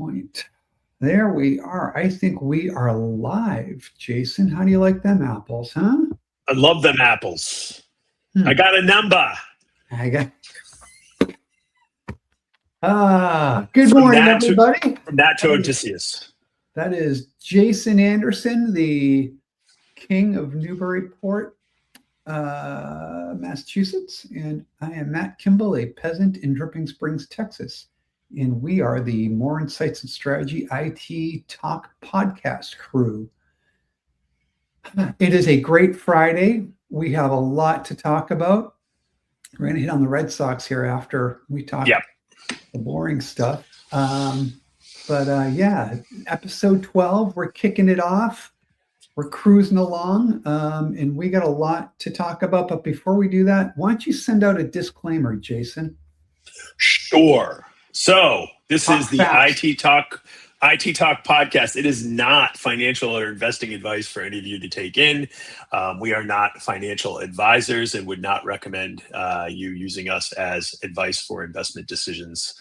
Counterpoint. There we are. I think we are live. Jason, how do you like them apples, huh? I love them apples. I got a number. I got. Good morning, everybody. From that to Odysseus. That is Jason Anderson, the king of Newburyport, Massachusetts, and I am Matt Kimball, a peasant in Dripping Springs, Texas. And we are the More Insights and Strategy IT Talk podcast crew. It is a great Friday. We have a lot to talk about. We're going to hit on the Red Sox here after we talk the boring stuff. Yeah, episode 12, we're kicking it off. We're cruising along, and we got a lot to talk about. But before we do that, why don't you send out a disclaimer, Jason? Sure. So this is the IT Talk podcast. It is not financial or investing advice for any of you to take in. We are not financial advisors and would not recommend you using us as advice for investment decisions.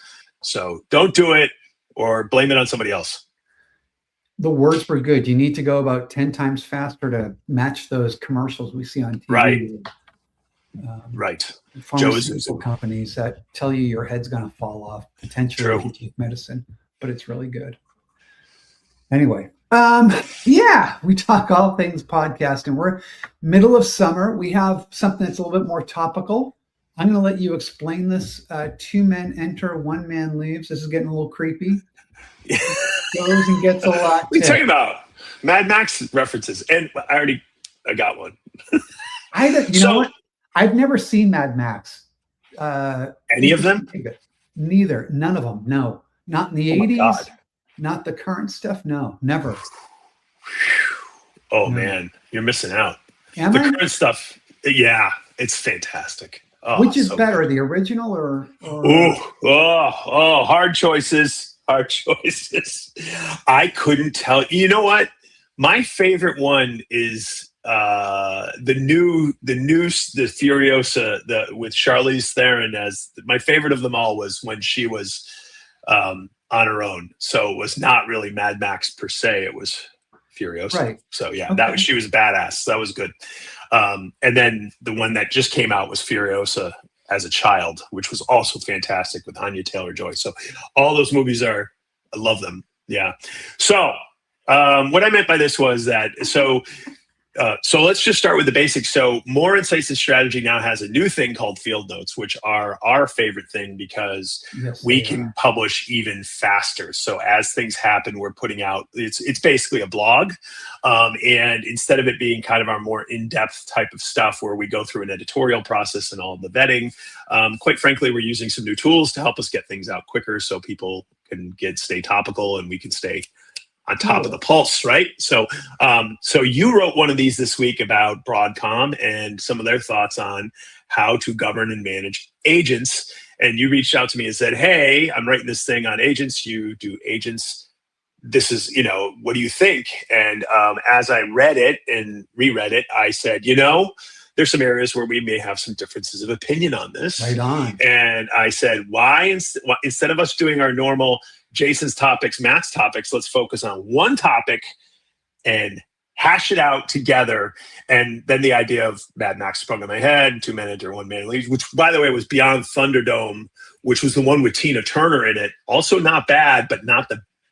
So don't do it or blame it on somebody else. The words were good. You need to go about 10 times faster to match those commercials we see on TV. Right. Pharmaceutical companies that tell you your head's going to fall off, potentially if you take medicine, but it's really good. Anyway, we talk all things podcasting. We're middle of summer. We have something that's a little bit more topical. I'm going to let you explain this. 2 men enter, 1 man leaves. This is getting a little creepy. Goes and gets a lot. What are you talking about? Mad Max references. And I got one. You know what? I've never seen Mad Max. Any of them? Neither. None of them. No. Not in the 80s. Not the current stuff. No, never. Oh, man. You're missing out. Current stuff. Yeah, it's fantastic. Oh, which is better, good. The original or? Hard choices. Hard choices. I couldn't tell. You know what? My favorite one is the Furiosa with Charlize Theron as my favorite of them all was when she was on her own. So it was not really Mad Max per se. It was Furiosa. Right. So yeah, she was badass. So that was good. And then the one that just came out was Furiosa as a child, which was also fantastic with Anya Taylor-Joy. So all those movies I love them. Yeah. So what I meant by this was that, so let's just start with the basics. So More Insights and Strategy now has a new thing called Field Notes, which are our favorite thing because we can publish even faster. So as things happen, we're putting out, it's basically a blog. And instead of it being kind of our more in-depth type of stuff where we go through an editorial process and all the vetting, quite frankly, we're using some new tools to help us get things out quicker so people can stay topical and we can stay on top of the pulse, right? So you wrote one of these this week about Broadcom and some of their thoughts on how to govern and manage agents. And you reached out to me and said, hey, I'm writing this thing on agents. You do agents. This is, what do you think? And as I read it and reread it, I said, there's some areas where we may have some differences of opinion on this. Right on. And I said, why instead of us doing our normal Jason's topics, Matt's topics, let's focus on one topic and hash it out together. And then the idea of Mad Max sprung in my head, 2 men enter, 1 man leaves, which by the way was Beyond Thunderdome, which was the one with Tina Turner in it. Also not bad, but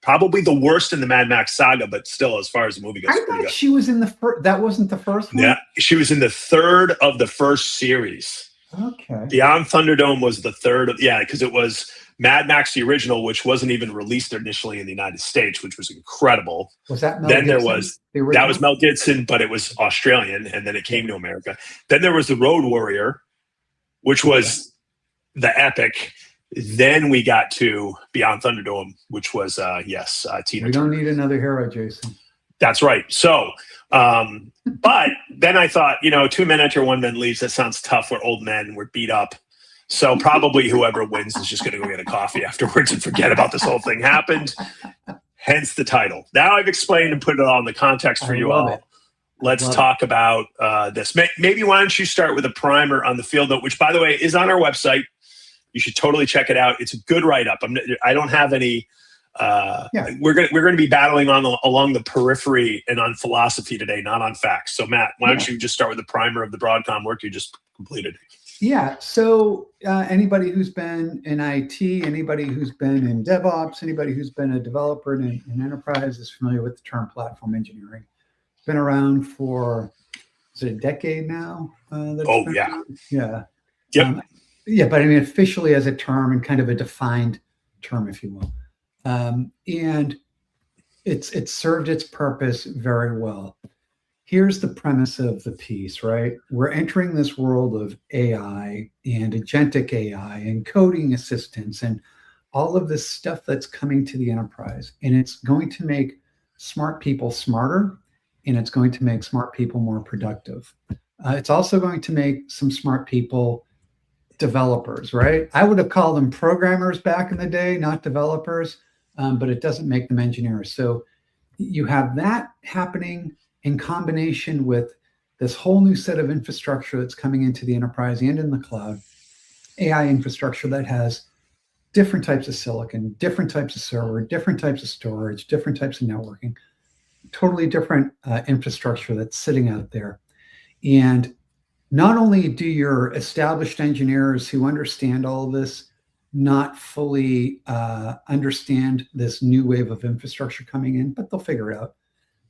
probably the worst in the Mad Max saga, but still as far as the movie goes. I thought she was in the first, that wasn't the first one? Yeah, she was in the 3rd of the first series. Okay. Beyond Thunderdome was the 3rd because it was Mad Max, the original, which wasn't even released initially in the United States, which was incredible. Was that Mel Then Gibson? That was Mel Gibson, but it was Australian, and then it came to America. Then there was The Road Warrior, which was the epic. Then we got to Beyond Thunderdome, which was, Tina We don't need another hero, Jason. That's right. So, but then I thought, 2 men enter, 1 man leaves. That sounds tough. We're old men. We're beat up. So probably whoever wins is just going to go get a coffee afterwards and forget about this whole thing happened. Hence the title. Now I've explained and put it all in the context for you all. Let's talk about this. Maybe why don't you start with a primer on the Field Note, which, by the way, is on our website. You should totally check it out. It's a good write-up. I don't have any We're going to be battling along the periphery and on philosophy today, not on facts. So Matt, why don't you just start with the primer of the Broadcom work you just completed? Yeah. So anybody who's been in IT, anybody who's been in DevOps, anybody who's been a developer in enterprise is familiar with the term platform engineering. It's been around for, is it a decade now? Yeah. Yep. But I mean, officially as a term and kind of a defined term, if you will. And it's served its purpose very well. Here's the premise of the piece, right? We're entering this world of AI and agentic AI and coding assistance and all of this stuff that's coming to the enterprise. And it's going to make smart people smarter, and it's going to make smart people more productive. It's also going to make some smart people developers, right? I would have called them programmers back in the day, not developers, but it doesn't make them engineers. So you have that happening in combination with this whole new set of infrastructure that's coming into the enterprise and in the cloud, AI infrastructure that has different types of silicon, different types of server, different types of storage, different types of networking, totally different infrastructure that's sitting out there. And not only do your established engineers who understand all of this not fully understand this new wave of infrastructure coming in, but they'll figure it out.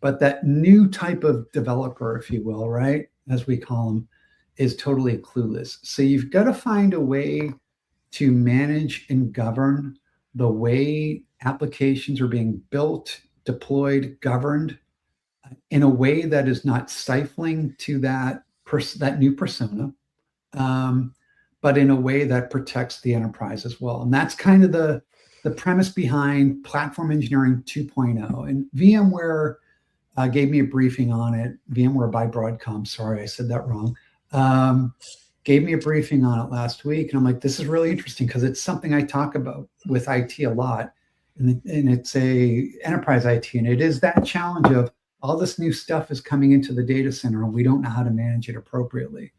But that new type of developer, if you will, right, as we call them, is totally clueless. So you've got to find a way to manage and govern the way applications are being built, deployed, governed in a way that is not stifling to that new persona, but in a way that protects the enterprise as well. And that's kind of the premise behind Platform Engineering 2.0. And VMware gave me a briefing on it. VMware by Broadcom, sorry, I said that wrong. Gave me a briefing on it last week. And I'm like, this is really interesting because it's something I talk about with IT a lot. And it's a enterprise IT. And it is that challenge of all this new stuff is coming into the data center and we don't know how to manage it appropriately.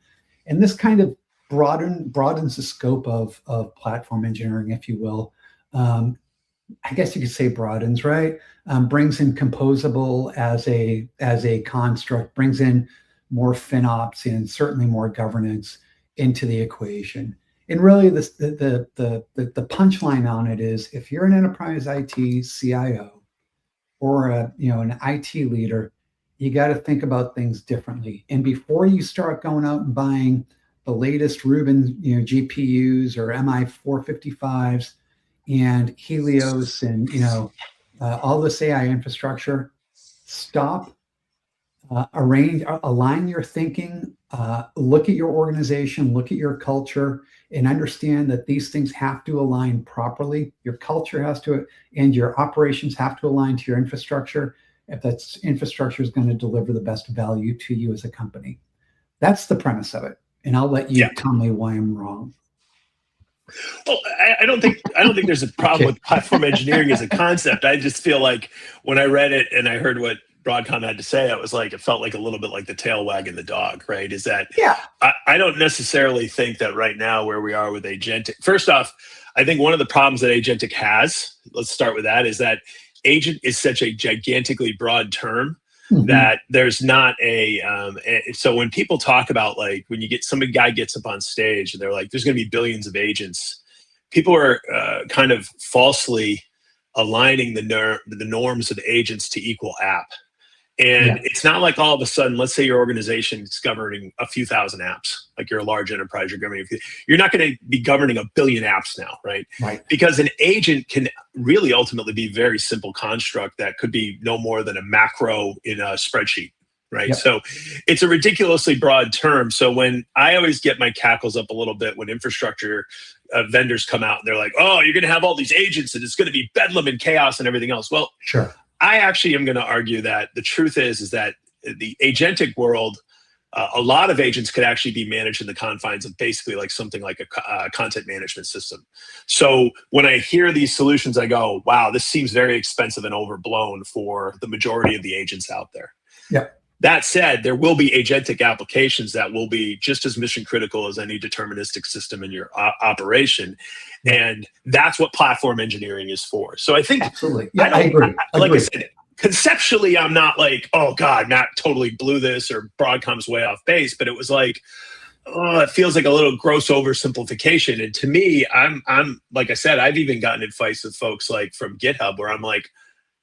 And this kind of broadens the scope of platform engineering, if you will. I guess you could say broadens, right? Brings in composable as a construct, brings in more FinOps and certainly more governance into the equation. And really, the punchline on it is, if you're an enterprise IT CIO or an IT leader, you got to think about things differently. And before you start going out and buying the latest Rubin GPUs or MI455s and Helios and all this AI infrastructure, stop, align your thinking, look at your organization, look at your culture, and understand that these things have to align properly. Your culture has to, and your operations have to align to your infrastructure if that infrastructure is going to deliver the best value to you as a company. That's the premise of it. And I'll let you tell me why I'm wrong. Well, I don't think there's a problem with platform engineering as a concept. I just feel like when I read it and I heard what Broadcom had to say, it felt like a little bit like the tail wagging the dog, right? Is that I don't necessarily think that right now where we are with agentic. First off, I think one of the problems that agentic has, let's start with that, is that agent is such a gigantically broad term that there's not so when people talk about, like, when you get guy gets up on stage and they're like, there's going to be billions of agents, people are kind of falsely aligning the norms of agents to equal app. And it's not like all of a sudden, let's say your organization is governing a few thousand apps, like you're a large enterprise, you're not going to be governing a billion apps now, right? Because an agent can really ultimately be a very simple construct that could be no more than a macro in a spreadsheet, right? So it's a ridiculously broad term. So when I always get my cackles up a little bit when infrastructure vendors come out and they're like, oh, you're going to have all these agents and it's going to be bedlam and chaos and everything else. Well, I actually am going to argue that the truth is that the agentic world, a lot of agents could actually be managed in the confines of basically like something like a content management system. So when I hear these solutions, I go, wow, this seems very expensive and overblown for the majority of the agents out there. That said, there will be agentic applications that will be just as mission critical as any deterministic system in your operation. And that's what platform engineering is for. So I think, absolutely. Yeah, I agree. Like I said, conceptually, I'm not like, oh God, Matt totally blew this or Broadcom's way off base, but it was like, oh, it feels like a little gross oversimplification. And to me, I'm like I said, I've even gotten in fights with folks like from GitHub where I'm like,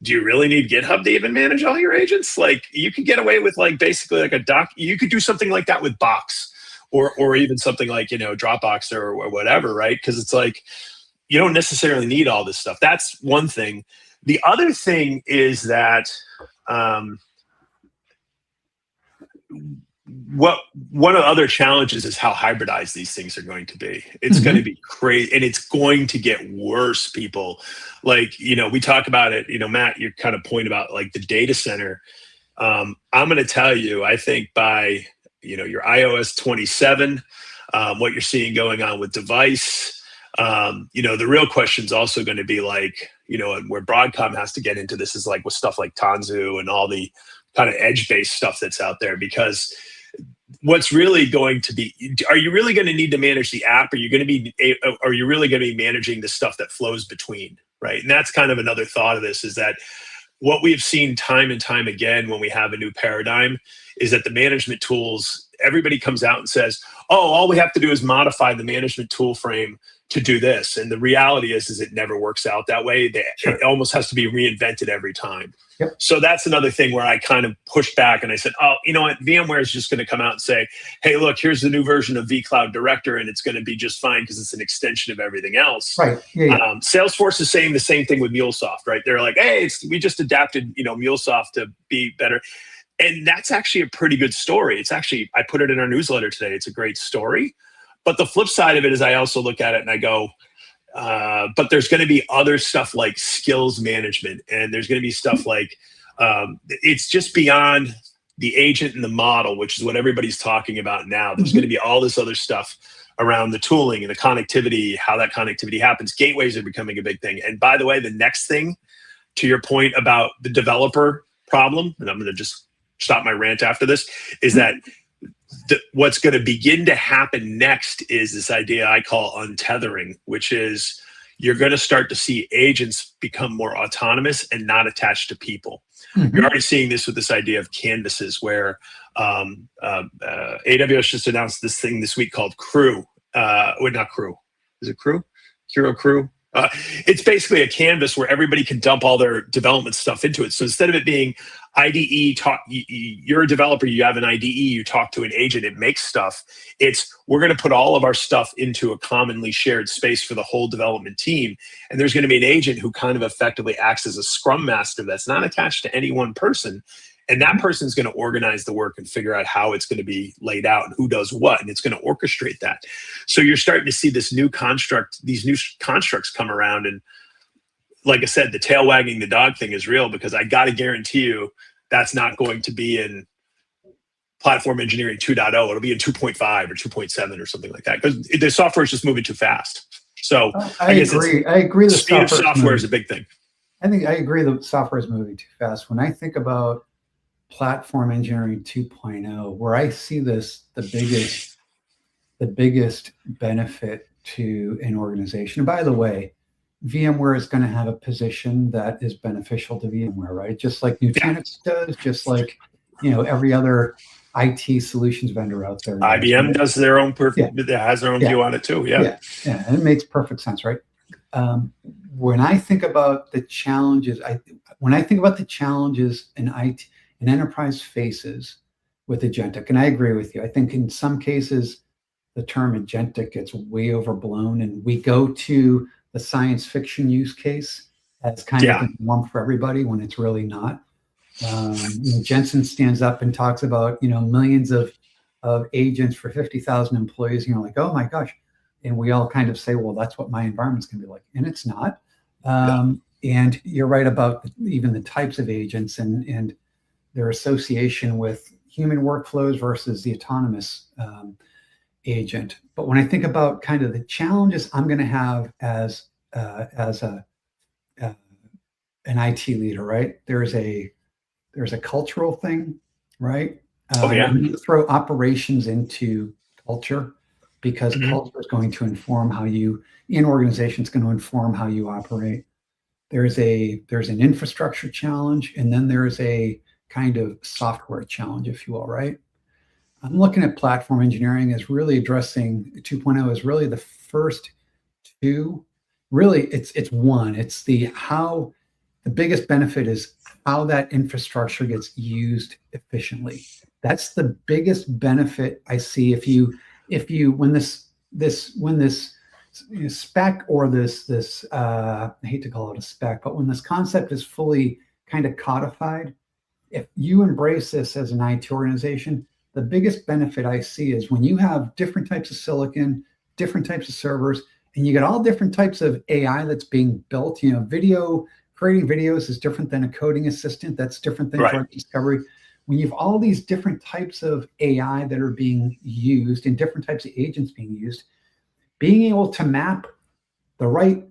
do you really need GitHub to even manage all your agents? Like you could get away with like basically like a doc. You could do something like that with Box or even something like, you know, Dropbox or whatever, right? Because it's like, you don't necessarily need all this stuff. That's one thing. The other thing is that one of the other challenges is how hybridized these things are going to be. It's going to be crazy, and it's going to get worse, people. Like, you know, we talk about it, you know, Matt, your kind of point about like the data center. I'm going to tell you, I think by, you know, your iOS 27, what you're seeing going on with device, you know, the real question is also going to be like, you know, and where Broadcom has to get into this is like with stuff like Tanzu and all the kind of edge-based stuff that's out there, because what's really going to be, are you really going to need to manage the app? Are you really going to be managing the stuff that flows between, right? And that's kind of another thought of this, is that what we've seen time and time again when we have a new paradigm is that the management tools, everybody comes out and says, oh, all we have to do is modify the management tool frame to do this. And the reality is it never works out that way. It almost has to be reinvented every time. Yep. So that's another thing where I kind of pushed back and I said, oh, you know what? VMware is just going to come out and say, hey, look, here's the new version of vCloud Director, and it's going to be just fine because it's an extension of everything else. Right. Yeah. Salesforce is saying the same thing with MuleSoft, right? They're like, hey, we just adapted, you know, MuleSoft to be better. And that's actually a pretty good story. It's actually, I put it in our newsletter today. It's a great story. But the flip side of it is I also look at it and I go, but there's going to be other stuff like skills management, and there's going to be stuff like it's just beyond the agent and the model, which is what everybody's talking about now. There's going to be all this other stuff around the tooling and the connectivity, how that connectivity happens. Gateways are becoming a big thing. And by the way, the next thing, to your point about the developer problem, and I'm going to just stop my rant after this, is that what's going to begin to happen next is this idea I call untethering, which is you're going to start to see agents become more autonomous and not attached to people. You're already seeing this with this idea of canvases, where AWS just announced this thing this week called Crew. Not Crew. Is it Crew? Hero Crew? It's basically a canvas where everybody can dump all their development stuff into it. So instead of it being IDE, you're a developer, you have an IDE, you talk to an agent, it makes stuff. It's, we're going to put all of our stuff into a commonly shared space for the whole development team. And there's going to be an agent who kind of effectively acts as a scrum master that's not attached to any one person. And that person's going to organize the work and figure out how it's going to be laid out and who does what, and it's going to orchestrate that. So you're starting to see this new construct, these new constructs come around. And like I said, the tail wagging the dog thing is real, because I got to guarantee you that's not going to be in platform engineering 2.0. It'll be in 2.5 or 2.7 or something like that, because the software is just moving too fast. So I agree. I agree. The speed of software is a big thing. I agree the software is moving too fast. When I think about platform engineering 2.0, where I see this, the biggest benefit to an organization. And by the way, VMware is going to have a position that is beneficial to VMware, right? Just like Nutanix does, just like, you know, every other IT solutions vendor out there. IBM does their own has their own view on it too. Yeah, and it makes perfect sense, right? When I think about the challenges, when I think about the challenges in IT, an enterprise faces with agentic, and I agree with you. I think in some cases, the term agentic gets way overblown, and we go to the science fiction use case as kind of the norm for everybody when it's really not. Jensen stands up and talks about, millions of agents for 50,000 employees, and you're like, oh my gosh. And we all kind of say, well, that's what my environment's going to be like. And it's not. And you're right about even the types of agents and their association with human workflows versus the autonomous agent. But when I think about kind of the challenges I'm going to have as an IT leader, right? There's a cultural thing, right? Oh yeah. You throw operations into culture because culture is going to inform how you, in organization, is going to inform how you operate. There's an infrastructure challenge, and then there's a kind of software challenge, if you will, right? I'm looking at platform engineering as really addressing 2.0 is really the first two. Really, it's one. It's the biggest benefit is how that infrastructure gets used efficiently. That's the biggest benefit I see if you when this spec or this I hate to call it a spec, but when this concept is fully kind of codified, if you embrace this as an IT organization, the biggest benefit I see is when you have different types of silicon, different types of servers, and you get all different types of AI that's being built. Creating videos is different than a coding assistant. That's different than drug discovery. When you have all these different types of AI that are being used and different types of agents being used, being able to map the right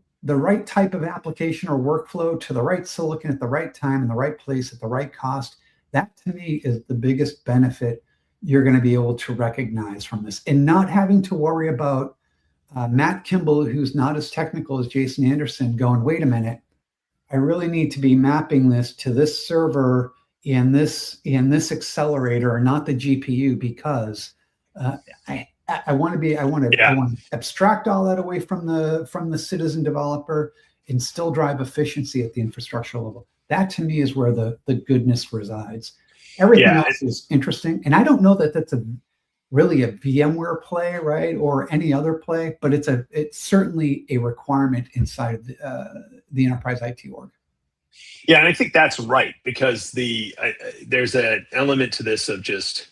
type of application or workflow to the right silicon at the right time in the right place at the right cost, that to me is the biggest benefit you're going to be able to recognize from this, and not having to worry about Matt Kimball, who's not as technical as Jason Anderson, going, wait a minute, I really need to be mapping this to this server in this accelerator, or not the GPU, because I want to abstract all that away from the citizen developer and still drive efficiency at the infrastructure level. That to me is where the goodness resides. Everything else is interesting, and I don't know that that's really a VMware play, right, or any other play, but it's certainly a requirement inside of the enterprise IT org. Yeah, and I think that's right, because there's an element to this of just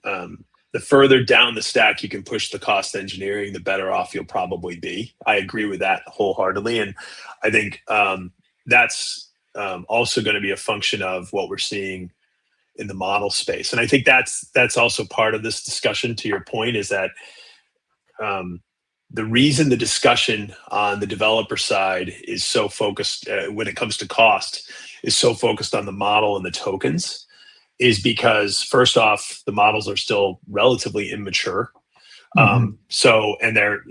the further down the stack you can push the cost engineering, the better off you'll probably be. I agree with that wholeheartedly, and I think that's also going to be a function of what we're seeing in the model space. And I think that's also part of this discussion, to your point, is that the reason the discussion on the developer side is so focused when it comes to cost is so focused on the model and the tokens is because, first off, the models are still relatively immature. And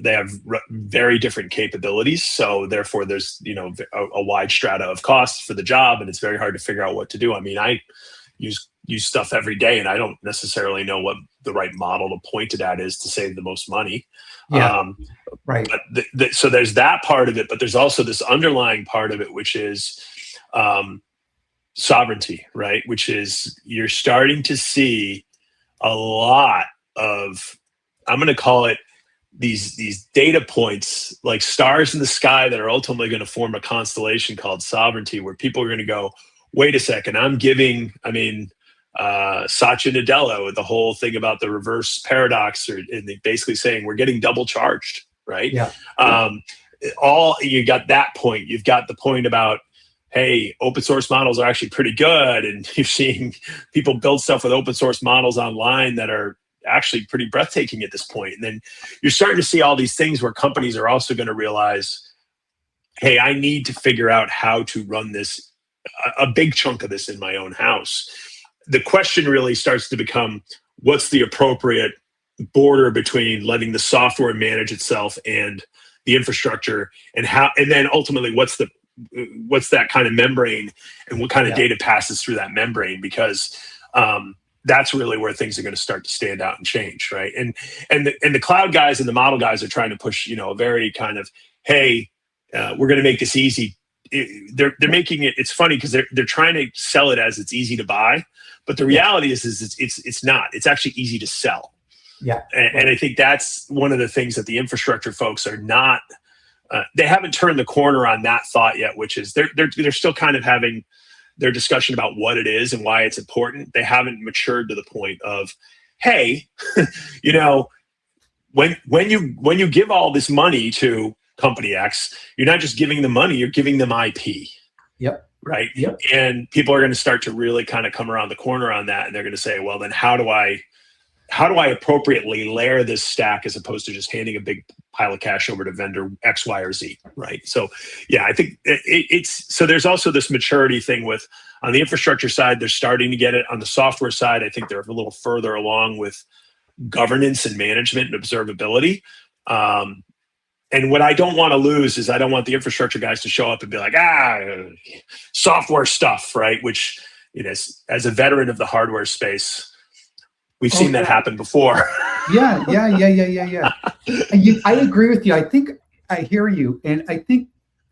they have very different capabilities. So therefore there's, a wide strata of costs for the job, and it's very hard to figure out what to do. I mean, I use stuff every day, and I don't necessarily know what the right model to point it at is to save the most money. Right. But so there's that part of it, but there's also this underlying part of it, which is sovereignty, right? Which is you're starting to see a lot of, I'm going to call it these data points, like stars in the sky, that are ultimately going to form a constellation called sovereignty, where people are going to go, wait a second, Satya Nadella with the whole thing about the reverse paradox, and they basically saying we're getting double charged, right? Yeah. You got that point. You've got the point about, hey, open source models are actually pretty good, and you're seeing people build stuff with open source models online that are actually pretty breathtaking at this point. And then you're starting to see all these things where companies are also going to realize, hey, I need to figure out how to run this, a big chunk of this in my own house. The question really starts to become, what's the appropriate border between letting the software manage itself and the infrastructure, and then ultimately what's that kind of membrane, and what kind of data passes through that membrane, because that's really where things are going to start to stand out and change, right? And the cloud guys and the model guys are trying to push, a very kind of, hey, we're going to make this easy. They're making it. It's funny because they're trying to sell it as it's easy to buy, but the reality is it's not. It's actually easy to sell. Yeah, and I think that's one of the things that the infrastructure folks are not. They haven't turned the corner on that thought yet, which is they're still kind of having their discussion about what it is and why it's important. They haven't matured to the point of, hey, when you give all this money to company X, you're not just giving them money, you're giving them IP. Yep. Right. Yep. And people are going to start to really kind of come around the corner on that. And they're going to say, well, then how do I how do I appropriately layer this stack as opposed to just handing a big pile of cash over to vendor X, Y, or Z, right? So, yeah, I think it's so there's also this maturity thing with on the infrastructure side, they're starting to get it. On the software side, I think they're a little further along with governance and management and observability. And what I don't want to lose is I don't want the infrastructure guys to show up and be like, software stuff, right? Which, as a veteran of the hardware space, we've seen that happen before. Yeah. I agree with you. I think I hear you. And I think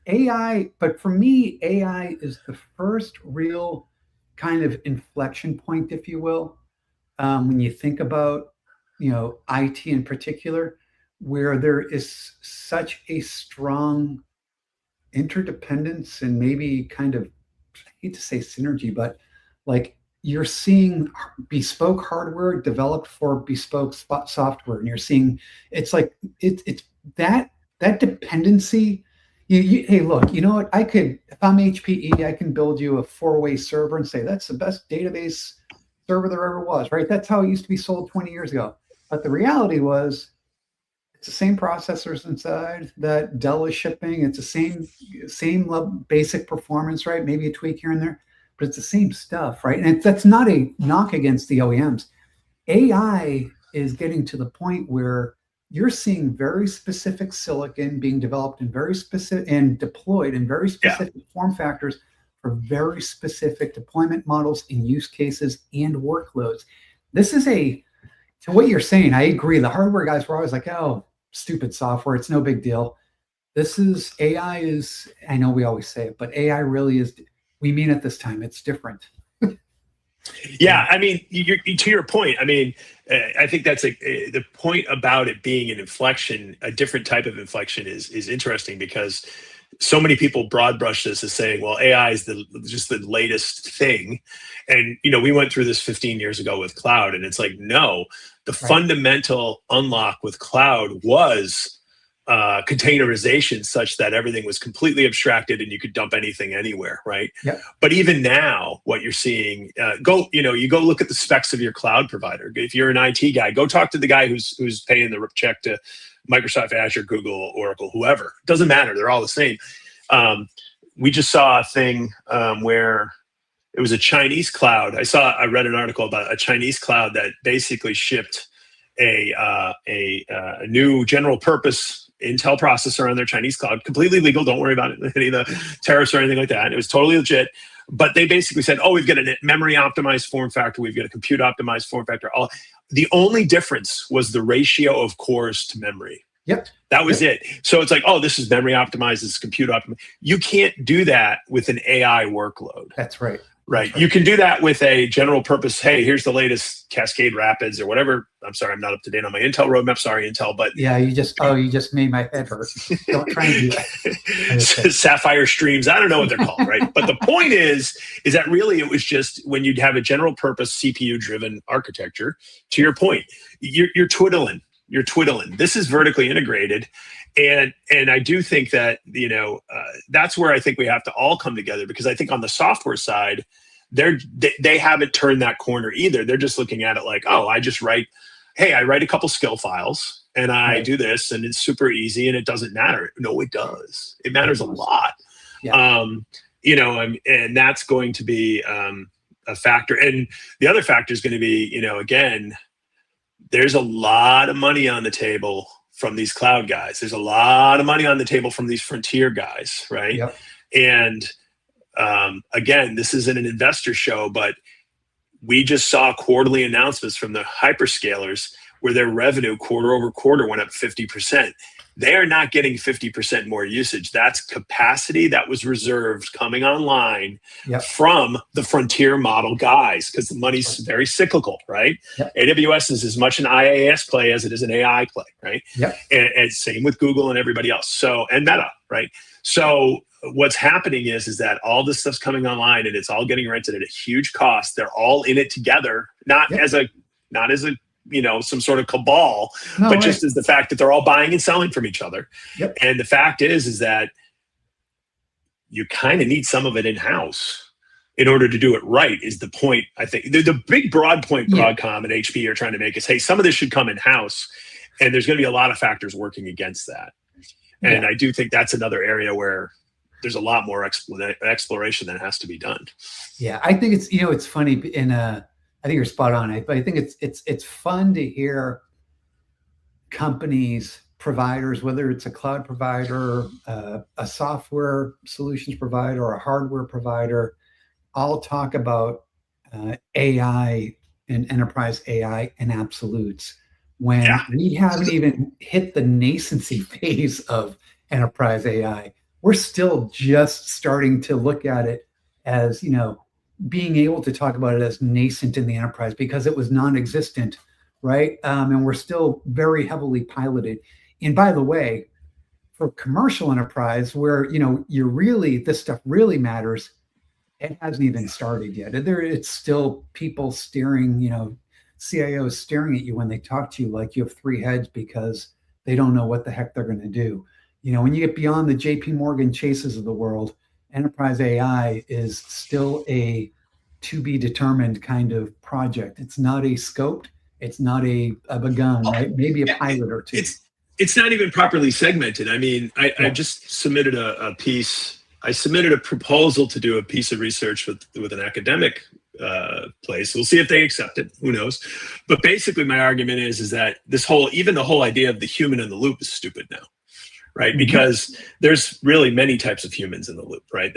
AI, but for me, AI is the first real kind of inflection point, if you will, when you think about, IT in particular, where there is such a strong interdependence and maybe kind of, I hate to say synergy, but like you're seeing bespoke hardware developed for bespoke software, and you're seeing it's like it's that dependency. Hey, look, you know what? If I'm HPE, I can build you a 4-way server and say that's the best database server there ever was, right? That's how it used to be sold 20 years ago. But the reality was, it's the same processors inside that Dell is shipping. It's the same level, basic performance, right? Maybe a tweak here and there, but it's the same stuff, right? And that's not a knock against the OEMs. AI is getting to the point where you're seeing very specific silicon being developed in very specific and deployed in very specific form factors for very specific deployment models and use cases and workloads. This is to what you're saying, I agree. The hardware guys were always like, oh, stupid software. It's no big deal. AI is, I know we always say it, but AI really is, we mean it this time. It's different. Yeah, I mean, to your point, I mean, I think that's the point about it being an inflection, a different type of inflection is interesting because so many people broad brush this as saying, well, AI is just the latest thing. And, we went through this 15 years ago with cloud, and it's like, no, the fundamental unlock with cloud was containerization such that everything was completely abstracted and you could dump anything anywhere, right? Yep. But even now, what you're seeing, you go look at the specs of your cloud provider. If you're an IT guy, go talk to the guy who's paying the check to Microsoft, Azure, Google, Oracle, whoever. Doesn't matter. They're all the same. We just saw a thing where it was a Chinese cloud. I read an article about a Chinese cloud that basically shipped a new general purpose Intel processor on their Chinese cloud, completely legal. Don't worry about it, any of the tariffs or anything like that. It was totally legit. But they basically said, oh, we've got a memory optimized form factor. We've got a compute optimized form factor. The only difference was the ratio of cores to memory. Yep. That was it. So it's like, oh, this is memory optimized. This is compute optimized. You can't do that with an AI workload. That's right. Right. You can do that with a general purpose. Hey, here's the latest Cascade Rapids or whatever. I'm sorry, I'm not up to date on my Intel roadmap. Sorry, Intel. But yeah, you just made my head hurt. Don't try and do that. Sapphire streams. I don't know what they're called, right? But the point is that really it was just when you'd have a general purpose CPU driven architecture. To your point, you're twiddling. You're twiddling. This is vertically integrated. And I do think that, that's where I think we have to all come together, because I think on the software side, they haven't turned that corner either. They're just looking at it like, oh, I write a couple skill files and I do this and it's super easy and it doesn't matter. No, it does. It matters a lot. Yeah. And that's going to be a factor. And the other factor is going to be, again, there's a lot of money on the table from these cloud guys. There's a lot of money on the table from these frontier guys, right? Yep. And again, this isn't an investor show, but we just saw quarterly announcements from the hyperscalers where their revenue quarter over quarter went up 50%. They are not getting 50% more usage. That's capacity that was reserved coming online from the frontier model guys, because the money's very cyclical, right? Yep. AWS is as much an IaaS play as it is an AI play, right? Yep. And same with Google and everybody else. So, and Meta, right? So what's happening is that all this stuff's coming online and it's all getting rented at a huge cost. They're all in it together, not as a some sort of cabal, but just as the fact that they're all buying and selling from each other. Yep. And the fact is that you kind of need some of it in-house. in order to do it right is the point. I think the big broad point Broadcom and HP are trying to make is, hey, some of this should come in-house, and there's going to be a lot of factors working against that. And I do think that's another area where there's a lot more exploration that has to be done. Yeah, I think it's, it's funny, and I think you're spot on. But I think it's fun to hear companies, providers, whether it's a cloud provider, a software solutions provider, or a hardware provider, all talk about AI and enterprise AI in absolutes, when we haven't even hit the nascency phase of enterprise AI. We're still just starting to look at it as, being able to talk about it as nascent in the enterprise because it was non-existent, right? And we're still very heavily piloted. And by the way, for commercial enterprise, where, this stuff really matters, it hasn't even started yet. It's still people staring, CIOs staring at you when they talk to you like you have three heads because they don't know what the heck they're going to do. When you get beyond the JP Morgan Chases of the world, enterprise AI is still a to be determined kind of project. It's not a scoped, it's not a begun, right? Maybe a pilot or two. It's not even properly segmented. I mean, I just submitted a piece. I submitted a proposal to do a piece of research with an academic place. We'll see if they accept it. Who knows? But basically, my argument is that even the whole idea of the human in the loop is stupid now, right? Because there's really many types of humans in the loop, right?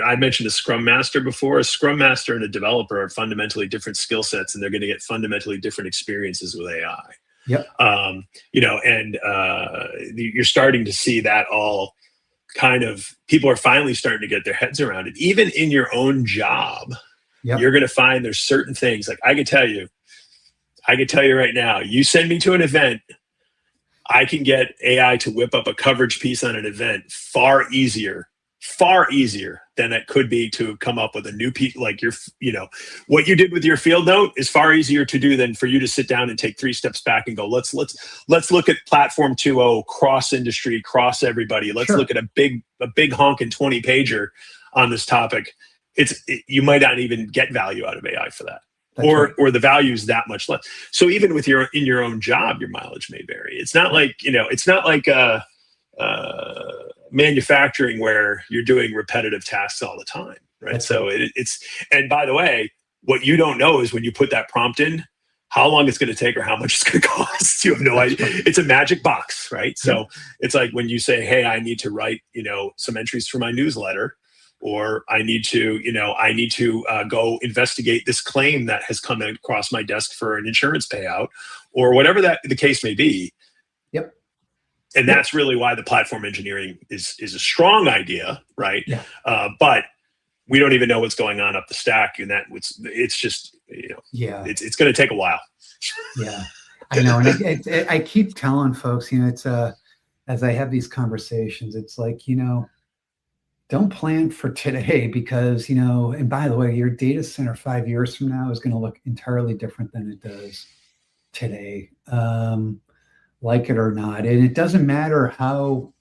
I mentioned a Scrum Master before. A Scrum Master and a developer are fundamentally different skill sets, and they're going to get fundamentally different experiences with AI. Yep. You're starting to see that all kind of, people are finally starting to get their heads around it. Even in your own job, you're going to find there's certain things. Like I can tell you right now, you send me to an event, I can get AI to whip up a coverage piece on an event far easier than it could be to come up with a new piece. Like what you did with your field note is far easier to do than for you to sit down and take 3 steps back and go, let's look at platform 2.0, cross industry, cross everybody. Let's look at a big honking 20 pager on this topic. You might not even get value out of AI for that. Or the value is that much less. So even in your own job, your mileage may vary. It's not like, manufacturing where you're doing repetitive tasks all the time, right? And by the way, what you don't know is when you put that prompt in, how long it's going to take or how much it's going to cost. You have no idea. It's a magic box, right? So it's like when you say, hey, I need to write, some entries for my newsletter, or I need to go investigate this claim that has come across my desk for an insurance payout, or whatever the case may be. Yep. And that's really why the platform engineering is a strong idea, right? Yeah. But we don't even know what's going on up the stack, and it's just it's going to take a while. Yeah, I know, and I keep telling folks, it's as I have these conversations, it's like don't plan for today because and by the way, your data center 5 years from now is going to look entirely different than it does today. Like it or not. And it doesn't matter how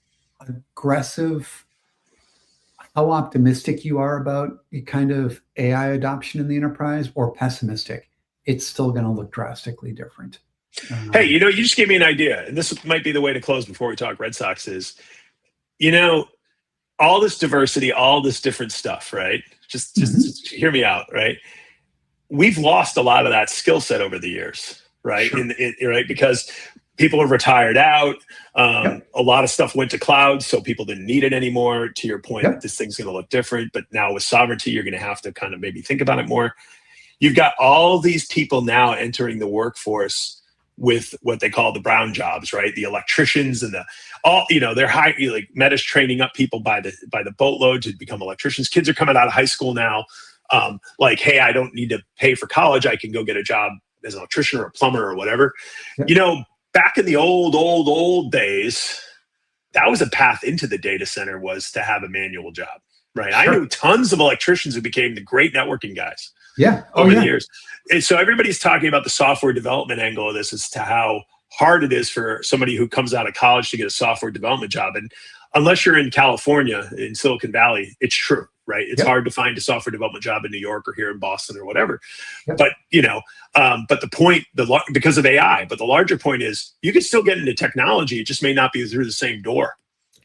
aggressive, how optimistic you are about the kind of AI adoption in the enterprise or pessimistic, it's still going to look drastically different. Hey, you just gave me an idea, and this might be the way to close before we talk Red Sox is, all this diversity, all this different stuff, right? Just hear me out, right? We've lost a lot of that skill set over the years, right? Sure. Right, because people have retired out. A lot of stuff went to cloud, so people didn't need it anymore. To your point, this thing's going to look different. But now with sovereignty, you're going to have to kind of maybe think about it more. You've got all these people now entering the workforce with what they call the brown jobs, right? The electricians and they're high. Like Meta's training up people by the boatload to become electricians. Kids are coming out of high school now. Like, hey, I don't need to pay for college. I can go get a job as an electrician or a plumber or whatever. Back in the old days, that was a path into the data center, was to have a manual job, right? Sure. I knew tons of electricians who became the great networking guys over the years. And so everybody's talking about the software development angle of this as to how hard it is for somebody who comes out of college to get a software development job. And unless you're in California, in Silicon Valley, it's true, right? It's hard to find a software development job in New York or here in Boston or whatever. Yep. But, but the point, because of AI, but the larger point is you can still get into technology. It just may not be through the same door.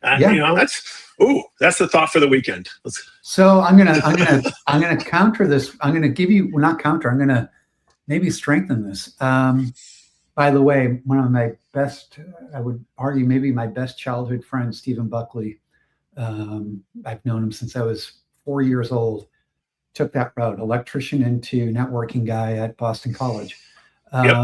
That's the thought for the weekend. So I'm gonna counter this. I'm gonna give you, well, not counter. I'm gonna maybe strengthen this. By the way, one of my best, I would argue, maybe my best childhood friend, Stephen Buckley. I've known him since I was 4 years old. Took that route, electrician into networking guy at Boston College. But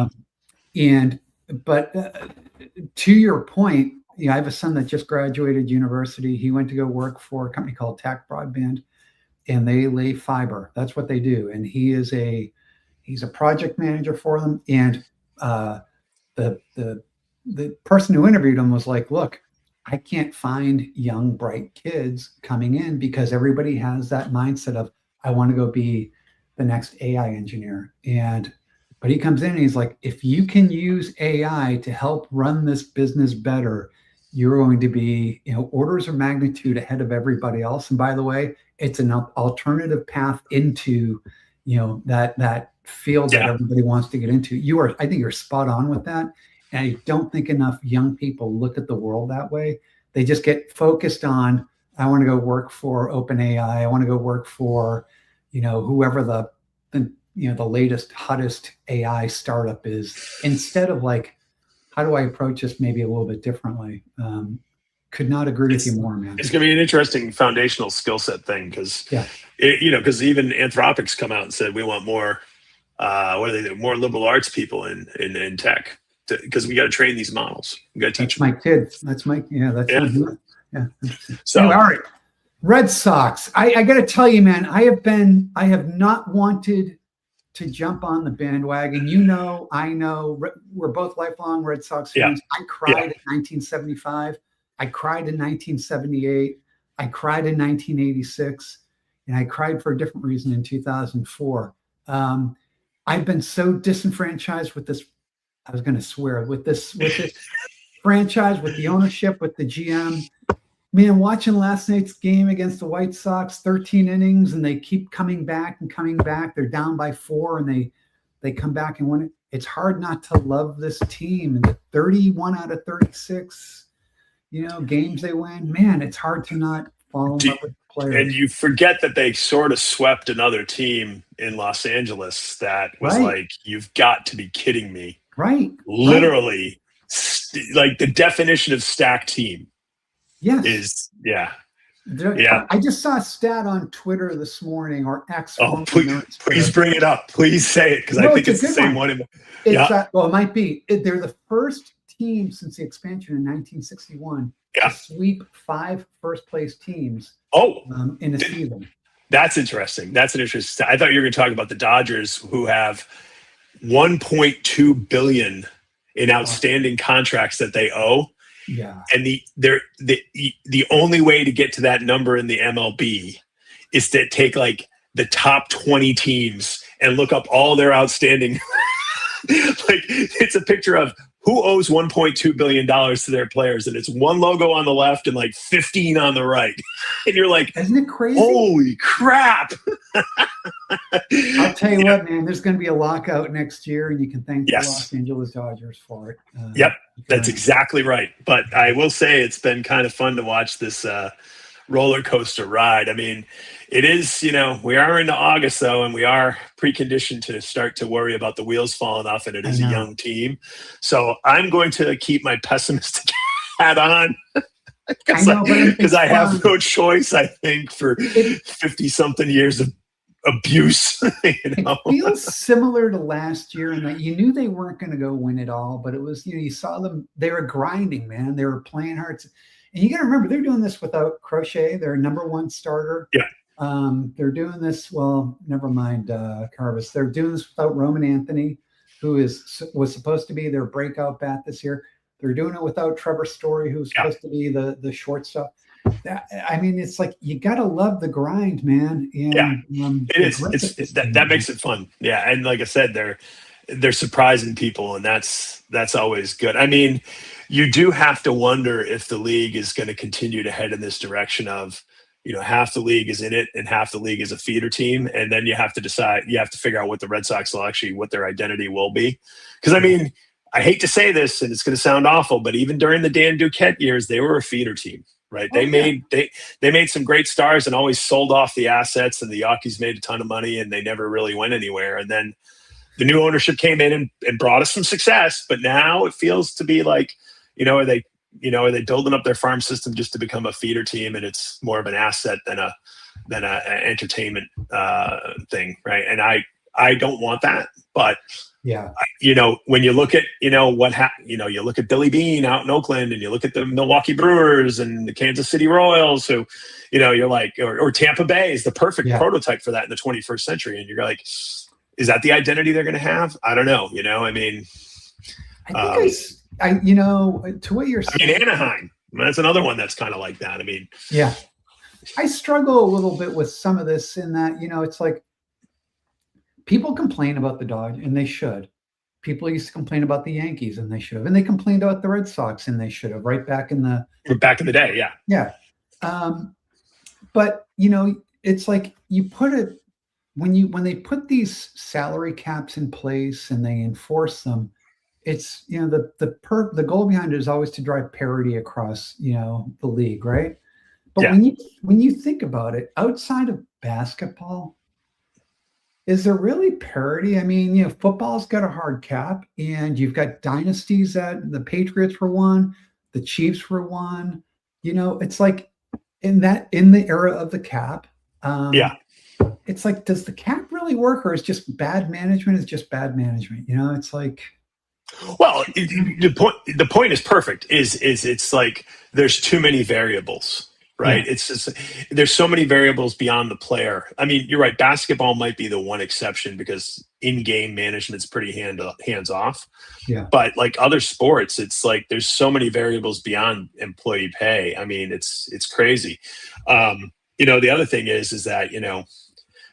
to your point, I have a son that just graduated university. He went to go work for a company called TAC Broadband, and they lay fiber. That's what they do. And he's a project manager for them. And the person who interviewed him was like, look, I can't find young, bright kids coming in because everybody has that mindset of, I want to go be the next AI engineer. But he comes in and he's like, if you can use AI to help run this business better, you're going to be, orders of magnitude ahead of everybody else. And by the way, it's an alternative path into, that field that everybody wants to get into. I think you're spot on with that. And I don't think enough young people look at the world that way. They just get focused on, I want to go work for OpenAI. I want to go work for, whoever the latest, hottest AI startup is, instead of like, how do I approach this maybe a little bit differently? Could not agree with you more, man. It's going to be an interesting foundational skill set thing because, because even Anthropic's come out and said we want more, more liberal arts people in tech. Because we got to train these models. We got to teach them. My kid. That's my, So, anyway, all right. Red Sox. I got to tell you, man, I have not wanted to jump on the bandwagon. I know we're both lifelong Red Sox fans. I cried in 1975. I cried in 1978. I cried in 1986. And I cried for a different reason in 2004. I've been so disenfranchised with this. I was going to swear with this franchise, with the ownership, with the GM. Man, watching last night's game against the White Sox, 13 innings, and they keep coming back and coming back. They're down by 4, and they come back and win it. It's hard not to love this team. And the 31 out of 36, games they win. Man, it's hard to not fall in love with the players. And you forget that they sort of swept another team in Los Angeles that was like, you've got to be kidding me. Right. Literally, like the definition of stacked team. Yes. Is I just saw a stat on Twitter this morning, or X. Oh, please bring it up. Please say it, because I think it's the same one. It might be. They're the first team since the expansion in 1961 to sweep 5 first-place teams. In a season. That's interesting. That's an interesting stat. I thought you were going to talk about the Dodgers, who have $1.2 billion in outstanding contracts that they owe. Yeah. And the only way to get to that number in the MLB is to take like the top 20 teams and look up all their outstanding. Like, it's a picture of who owes $1.2 billion to their players, and it's one logo on the left and like 15 on the right. And you're like, isn't it crazy? Holy crap. I'll tell you what, man, there's going to be a lockout next year, and you can thank the Los Angeles Dodgers for it. That's exactly right. But I will say it's been kind of fun to watch this roller coaster ride. I mean, it is, we are into August though, and we are preconditioned to start to worry about the wheels falling off, and it is a young team. So I'm going to keep my pessimistic hat on because I have no choice, I think, for 50-something years of abuse. It feels similar to last year in that you knew they weren't going to go win it all, but it was, you saw them, they were grinding, man. They were playing hard. And you got to remember, they're doing this without Crochet, their number 1 starter. Yeah. They're doing this, well, never mind Carvis. They're doing this without Roman Anthony, who was supposed to be their breakout bat this year. They're doing it without Trevor Story, who's supposed to be the shortstop. It's like, you got to love the grind, man. And, it is. That makes it fun. Yeah, and like I said, they're surprising people, and that's always good. I mean, you do have to wonder if the league is going to continue to head in this direction of half the league is in it and half the league is a feeder team. And then you have to figure out what the Red Sox what their identity will be. Because I mean, I hate to say this and it's going to sound awful, but even during the Dan Duquette years, they were a feeder team, right? They made some great stars and always sold off the assets, and the Yankees made a ton of money and they never really went anywhere. And then the new ownership came in and brought us some success, but now it feels to be like, are they building up their farm system just to become a feeder team, and it's more of an asset than a entertainment thing, right? And I don't want that, but yeah, when you look at you look at Billy Beane out in Oakland, and you look at the Milwaukee Brewers and the Kansas City Royals, who you're like, or Tampa Bay is the perfect prototype for that in the 21st century, and you're like, is that the identity they're going to have? I don't know. I mean, I think to what you're saying. I mean, Anaheim, that's another one that's kind of like that. I mean, yeah, I struggle a little bit with some of this in that, it's like people complain about the Dodgers, and they should. People used to complain about the Yankees, and they should have. And they complained about the Red Sox, and they should have, right back in the day. Yeah. Yeah. But, it's like you put it, when they put these salary caps in place and they enforce them, it's the goal behind it is always to drive parity across the league, right? But when you think about it, outside of basketball, is there really parity? I mean, football's got a hard cap, and you've got dynasties that the Patriots were one, the Chiefs were one. It's like in the era of the cap. It's like, does the cap really work, or is just bad management is just bad management? It's like. Well, the point is perfect. It's like there's too many variables, right? Yeah. It's just there's so many variables beyond the player. I mean, you're right. Basketball might be the one exception because in-game management's pretty hands off. Yeah. But like other sports, it's like there's so many variables beyond employee pay. I mean, it's crazy. The other thing is that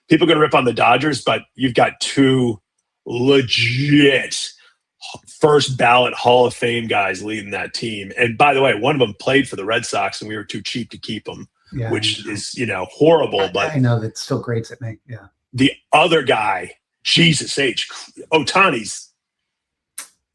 people are going to rip on the Dodgers, but you've got two legit first ballot Hall of Fame guys leading that team. And by the way, one of them played for the Red Sox, and we were too cheap to keep him, which is, horrible. But I know that still grates at me. Yeah. The other guy, Jesus H. Ohtani's,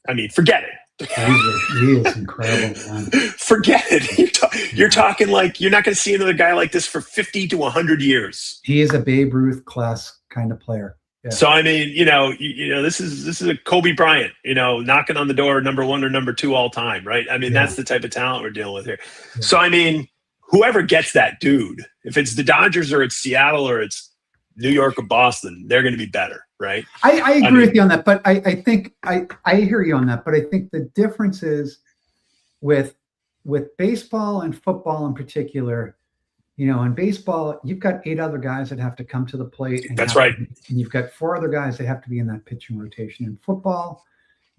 I mean, forget it. He is incredible, man. Forget it. You're talking like you're not going to see another guy like this for 50 to 100 years. He is a Babe Ruth class kind of player. Yeah. So I mean, this is a Kobe Bryant, knocking on the door, number 1 or number 2 all time, right? I mean, that's the type of talent we're dealing with here. Yeah. So I mean, whoever gets that dude, if it's the Dodgers or it's Seattle or it's New York or Boston, they're going to be better, right? I agree with you on that, but I think I hear you on that, but I think the difference is with baseball and football in particular. In baseball, you've got 8 other guys that have to come to the plate. And that's right. And you've got 4 other guys that have to be in that pitching rotation. In football,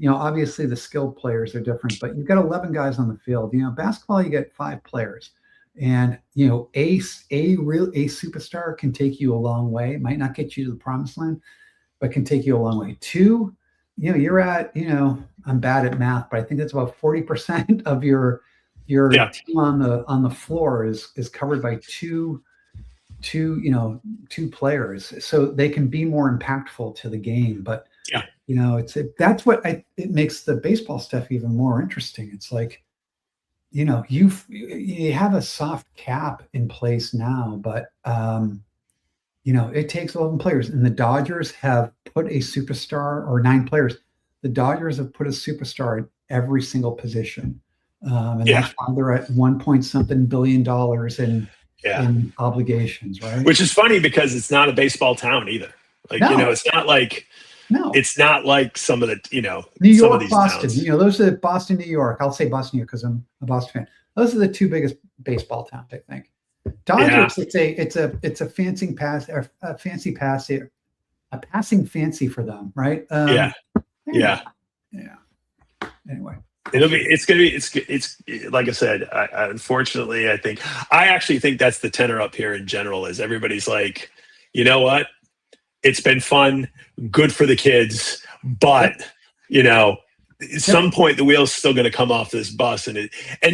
obviously the skilled players are different, but you've got 11 guys on the field. Basketball, you get 5 players. And, a superstar can take you a long way. It might not get you to the promised land, but can take you a long way. 2, you're at, I'm bad at math, but I think that's about 40% of your team on the floor is covered by two players, so they can be more impactful to the game. But that's what it makes the baseball stuff even more interesting. It's like you have a soft cap in place now, but it takes 11 players, and the Dodgers have put a superstar, or 9 players. The Dodgers have put a superstar at every single position. That's why they're at $1 billion in obligations, right? Which is funny because it's not a baseball town either. Like, it's not like it's not like some of the, New York, some of these Boston. towns. Those are Boston, New York. I'll say Boston, New York because I'm a Boston fan. Those are the 2 biggest baseball towns, I think. Dodgers, it's a fancy pass, or a fancy pass here, a passing fancy for them, right? Anyway. It's like I said, unfortunately, I actually think that's the tenor up here in general, is everybody's like, you know what? It's been fun, good for the kids, but at some point the wheel's still going to come off this bus. And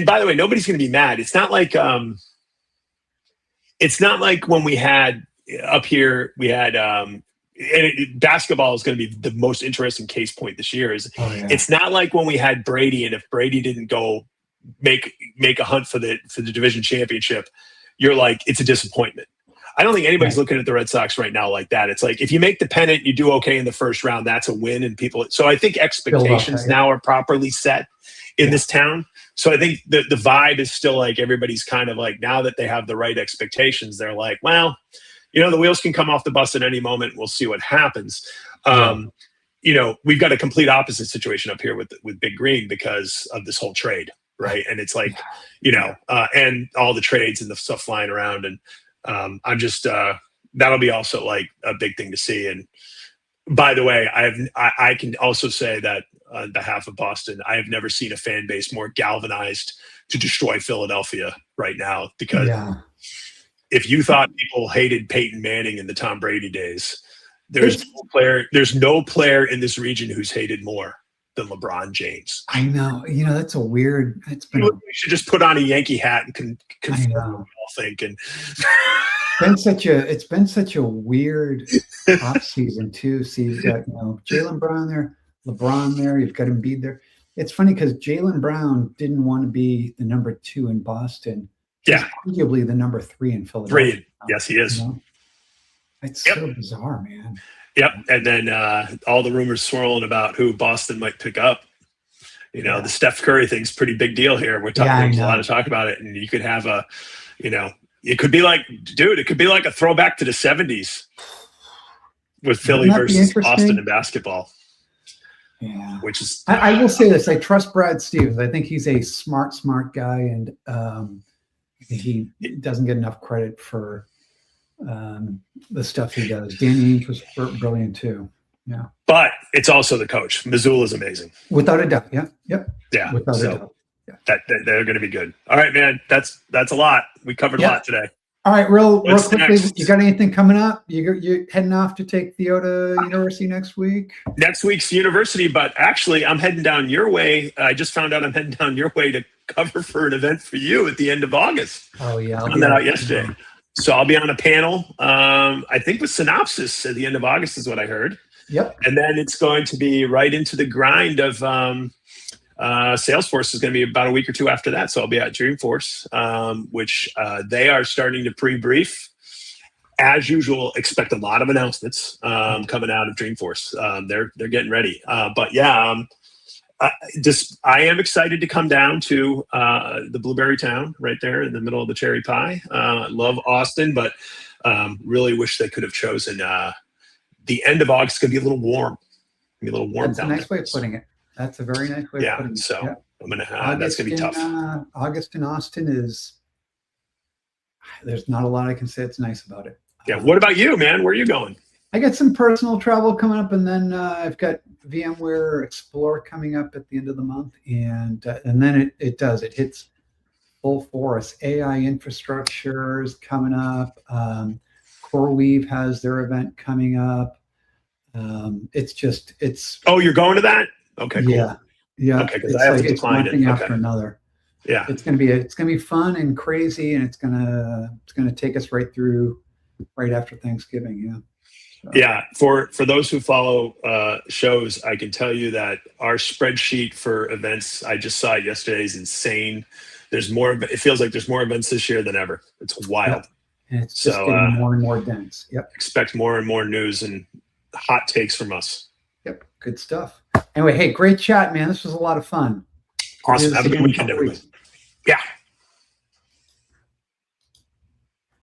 by the way, nobody's going to be mad. It's not like, it's not like when we had up here, we had basketball is going to be the most interesting case point this year. It's not like when we had Brady, and if Brady didn't go make a hunt for the division championship, you're like, it's a disappointment. I don't think anybody's looking at the Red Sox right now like that. It's like, if you make the pennant, you do okay in the first round, that's a win. And so I think expectations now are properly set in this town. So I think the vibe is still like, everybody's kind of like, now that they have the right expectations, they're like, well, the wheels can come off the bus at any moment. We'll see what happens. We've got a complete opposite situation up here with Big Green because of this whole trade. Right. And it's like, and all the trades and the stuff flying around. And I'm just, that'll be also like a big thing to see. And by the way, I can also say that on behalf of Boston, I have never seen a fan base more galvanized to destroy Philadelphia right now, because if you thought people hated Peyton Manning in the Tom Brady days, there's no player in this region who's hated more than LeBron James. I know. That's a weird. We should just put on a Yankee hat and confirm what we all think. And it's been such a weird off season too. See, you've got Jaylen Brown there, LeBron there. You've got Embiid there. It's funny because Jaylen Brown didn't want to be the number 2 in Boston. Yeah, he's arguably the number 3 in Philadelphia. 3. Yes, he is. It's so bizarre, man. Yep. And then all the rumors swirling about who Boston might pick up. The Steph Curry thing's pretty big deal here. We're talking a lot of talk about it, and you could have it could be like, it could be like a throwback to the 70s with Philly versus Boston in basketball. Yeah. Which is, I will say this. I trust Brad Stevens. I think he's a smart guy, and he doesn't get enough credit for the stuff he does. Danny Ainge was brilliant too. Yeah. But it's also the coach. Missoula's amazing. Without a doubt. Yeah. Yep. Yeah. Without a doubt. Yeah. That they're going to be good. All right, man. That's a lot. We covered a lot today. All right, real quickly, next? You got anything coming up? You're heading off to take Theo to university next week? Next week's university, but actually I'm heading down your way. I just found out I'm heading down your way to cover for an event for you at the end of August. Oh, yeah. I found that out yesterday. So I'll be on a panel, I think with Synopsis at the end of August is what I heard. Yep. And then it's going to be right into the grind of Salesforce is going to be about a week or 2 after that. So I'll be at Dreamforce, which they are starting to pre-brief. As usual, expect a lot of announcements coming out of Dreamforce. They're getting ready. But yeah, I am excited to come down to the Blueberry Town right there in the middle of the cherry pie. Love Austin, but really wish they could have chosen the end of August. Going to be a little warm. That's a nice way of putting it. That's a very nice way of putting it. So I'm going to have, that's going to be tough. August in Austin there's not a lot I can say it's nice about it. Yeah. What about you, man? Where are you going? I got some personal travel coming up, and then I've got VMware Explore coming up at the end of the month, and then it hits full force. AI infrastructure is coming up. CoreWeave has their event coming up. Oh, you're going to that? Okay, cool. Yeah. Okay, because I haven't declined it. After another. Yeah, it's gonna be fun and crazy, and it's gonna take us right after Thanksgiving. Yeah. So. Yeah, for those who follow shows, I can tell you that our spreadsheet for events, I just saw it yesterday, is insane. There's more. It feels like there's more events this year than ever. It's wild. Yep. And it's just getting more and more dense. Yep. Expect more and more news and hot takes from us. Yep. Good stuff. Anyway, hey, great chat, man. This was a lot of fun. Awesome. Have a good weekend, everybody. Yeah.